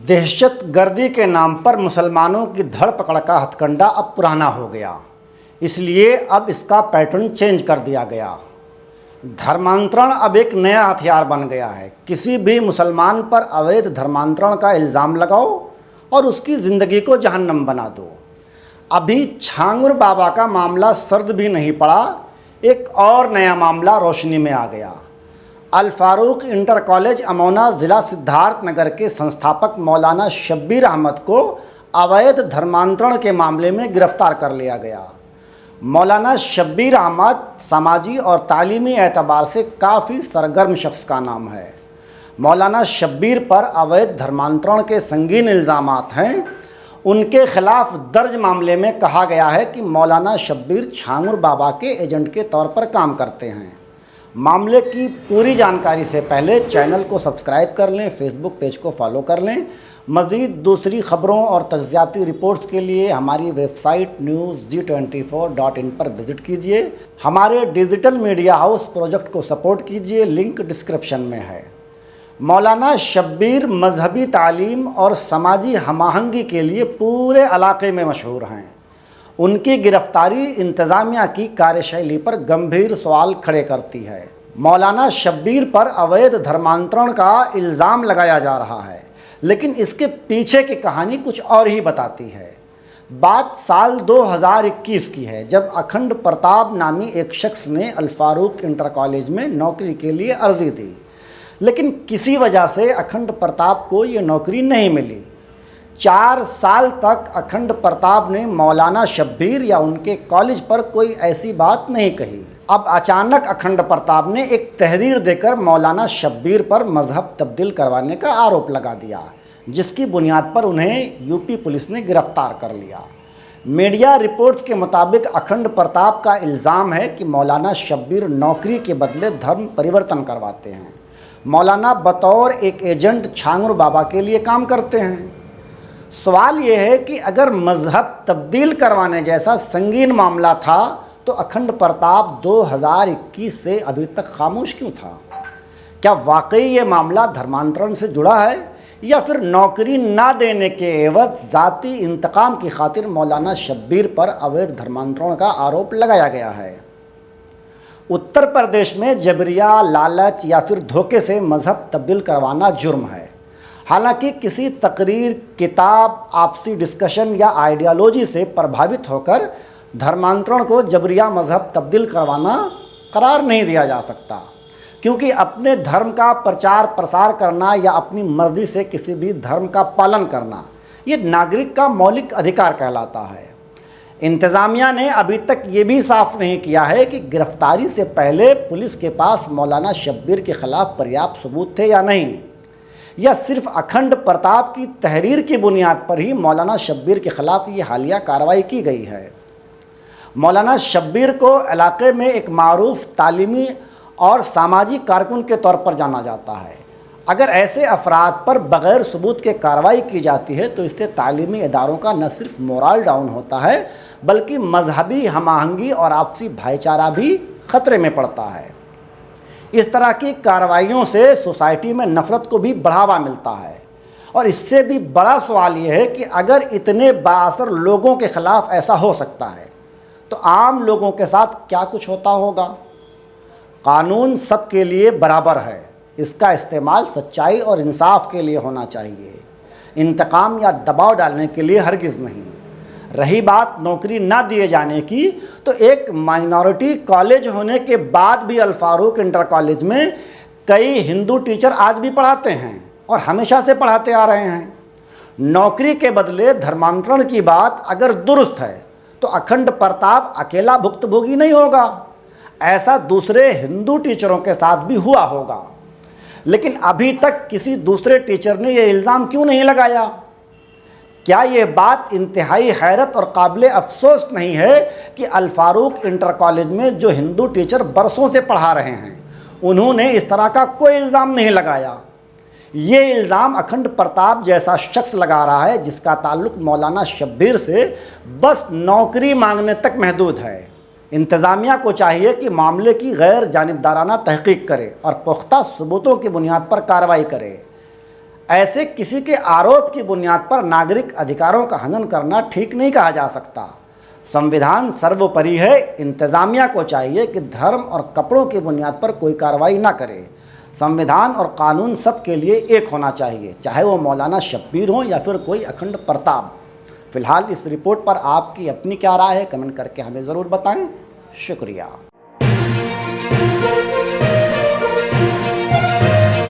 दहशतगर्दी के नाम पर मुसलमानों की धड़ पकड़ का हथकंडा अब पुराना हो गया, इसलिए अब इसका पैटर्न चेंज कर दिया गया। धर्मांतरण अब एक नया हथियार बन गया है। किसी भी मुसलमान पर अवैध धर्मांतरण का इल्ज़ाम लगाओ और उसकी ज़िंदगी को जहन्नम बना दो। अभी छांगुर बाबा का मामला सर्द भी नहीं पड़ा, एक और नया मामला रोशनी में आ गया। अल फारूक इंटर कॉलेज अमौना ज़िला सिद्धार्थनगर के संस्थापक मौलाना शब्बीर अहमद को अवैध धर्मांतरण के मामले में गिरफ्तार कर लिया गया। मौलाना शब्बीर अहमद समाजी और तालीमी एतबार से काफ़ी सरगर्म शख्स का नाम है। मौलाना शब्बीर पर अवैध धर्मांतरण के संगीन इल्ज़ामात हैं। उनके खिलाफ दर्ज मामले में कहा गया है कि मौलाना शब्बीर छांगुर बाबा के एजेंट के तौर पर काम करते हैं। मामले की पूरी जानकारी से पहले चैनल को सब्सक्राइब कर लें, फेसबुक पेज को फॉलो कर लें। मज़ीद दूसरी ख़बरों और तज्ज़ियाती रिपोर्ट्स के लिए हमारी वेबसाइट newsg24.in पर विज़िट कीजिए। हमारे डिजिटल मीडिया हाउस प्रोजेक्ट को सपोर्ट कीजिए, लिंक डिस्क्रिप्शन में है। मौलाना शब्बीर मजहबी तालीम और समाजी हमाहंगी के लिए पूरे इलाके में मशहूर हैं। उनकी गिरफ्तारी इंतज़ामिया की कार्यशैली पर गंभीर सवाल खड़े करती है। मौलाना शब्बीर पर अवैध धर्मांतरण का इल्ज़ाम लगाया जा रहा है, लेकिन इसके पीछे की कहानी कुछ और ही बताती है। बात साल 2021 की है, जब अखंड प्रताप नामी एक शख्स ने अल फारूक इंटर कॉलेज में नौकरी के लिए अर्ज़ी दी, लेकिन किसी वजह से अखंड प्रताप को ये नौकरी नहीं मिली। 4 साल तक अखंड प्रताप ने मौलाना शब्बीर या उनके कॉलेज पर कोई ऐसी बात नहीं कही। अब अचानक अखंड प्रताप ने एक तहरीर देकर मौलाना शब्बीर पर मजहब तब्दील करवाने का आरोप लगा दिया, जिसकी बुनियाद पर उन्हें यूपी पुलिस ने गिरफ्तार कर लिया। मीडिया रिपोर्ट्स के मुताबिक अखंड प्रताप का इल्ज़ाम है कि मौलाना शब्बीर नौकरी के बदले धर्म परिवर्तन करवाते हैं। मौलाना बतौर एक एजेंट छांगुर बाबा के लिए काम करते हैं। सवाल ये है कि अगर मज़हब तब्दील करवाने जैसा संगीन मामला था तो अखंड प्रताप 2021 से अभी तक खामोश क्यों था? क्या वाकई ये मामला धर्मांतरण से जुड़ा है, या फिर नौकरी ना देने के एवज ज़ाती इंतकाम की खातिर मौलाना शब्बीर पर अवैध धर्मांतरण का आरोप लगाया गया है? उत्तर प्रदेश में जबरिया, लालच या फिर धोखे से मज़हब तब्दील करवाना जुर्म है। हालांकि किसी तकरीर, किताब, आपसी डिस्कशन या आइडियालॉजी से प्रभावित होकर धर्मांतरण को जबरिया मज़हब तब्दील करवाना करार नहीं दिया जा सकता, क्योंकि अपने धर्म का प्रचार प्रसार करना या अपनी मर्ज़ी से किसी भी धर्म का पालन करना ये नागरिक का मौलिक अधिकार कहलाता है। इंतज़ामिया ने अभी तक ये भी साफ नहीं किया है कि गिरफ्तारी से पहले पुलिस के पास मौलाना शब्बीर के ख़िलाफ़ पर्याप्त सबूत थे या नहीं, या सिर्फ अखंड प्रताप की तहरीर की बुनियाद पर ही मौलाना शब्बीर के ख़िलाफ़ ये हालिया कार्रवाई की गई है। मौलाना शब्बीर को इलाके में एक मारूफ तालीमी और सामाजिक कारकुन के तौर पर जाना जाता है। अगर ऐसे अफराद पर बग़ैर सबूत के कार्रवाई की जाती है तो इससे तालीमी इदारों का न सिर्फ मोरल डाउन होता है, बल्कि मजहबी हमाहंगी और आपसी भाईचारा भी ख़तरे में पड़ता है। इस तरह की कार्रवाइयों से सोसाइटी में नफ़रत को भी बढ़ावा मिलता है। और इससे भी बड़ा सवाल ये है कि अगर इतने बाअसर लोगों के ख़िलाफ़ ऐसा हो सकता है तो आम लोगों के साथ क्या कुछ होता होगा? कानून सबके लिए बराबर है, इसका इस्तेमाल सच्चाई और इंसाफ के लिए होना चाहिए, इंतकाम या दबाव डालने के लिए हरगिज़ नहीं। रही बात नौकरी ना दिए जाने की, तो एक माइनॉरिटी कॉलेज होने के बाद भी अल फारूक इंटर कॉलेज में कई हिंदू टीचर आज भी पढ़ाते हैं और हमेशा से पढ़ाते आ रहे हैं। नौकरी के बदले धर्मांतरण की बात अगर दुरुस्त है तो अखंड प्रताप अकेला भुक्तभोगी नहीं होगा, ऐसा दूसरे हिंदू टीचरों के साथ भी हुआ होगा। लेकिन अभी तक किसी दूसरे टीचर ने यह इल्ज़ाम क्यों नहीं लगाया? क्या ये बात इंतहाई हैरत और काबिल अफसोस नहीं है कि अल फारूक इंटर कॉलेज में जो हिंदू टीचर बरसों से पढ़ा रहे हैं उन्होंने इस तरह का कोई इल्ज़ाम नहीं लगाया? ये इल्ज़ाम अखंड प्रताप जैसा शख्स लगा रहा है जिसका ताल्लुक़ मौलाना शब्बीर से बस नौकरी मांगने तक महदूद है। इंतज़ामिया को चाहिए कि मामले की गैर जानिबदाराना तहक़ीक़ करे और पुख्ता सबूतों की बुनियाद पर कार्रवाई करे। ऐसे किसी के आरोप की बुनियाद पर नागरिक अधिकारों का हनन करना ठीक नहीं कहा जा सकता। संविधान सर्वोपरि है। इंतज़ामिया को चाहिए कि धर्म और कपड़ों की बुनियाद पर कोई कार्रवाई ना करे। संविधान और कानून सबके लिए एक होना चाहिए, चाहे वो मौलाना शब्बीर हो या फिर कोई अखंड प्रताप। फिलहाल इस रिपोर्ट पर आपकी अपनी क्या राय है, कमेंट करके हमें ज़रूर बताएं। शुक्रिया।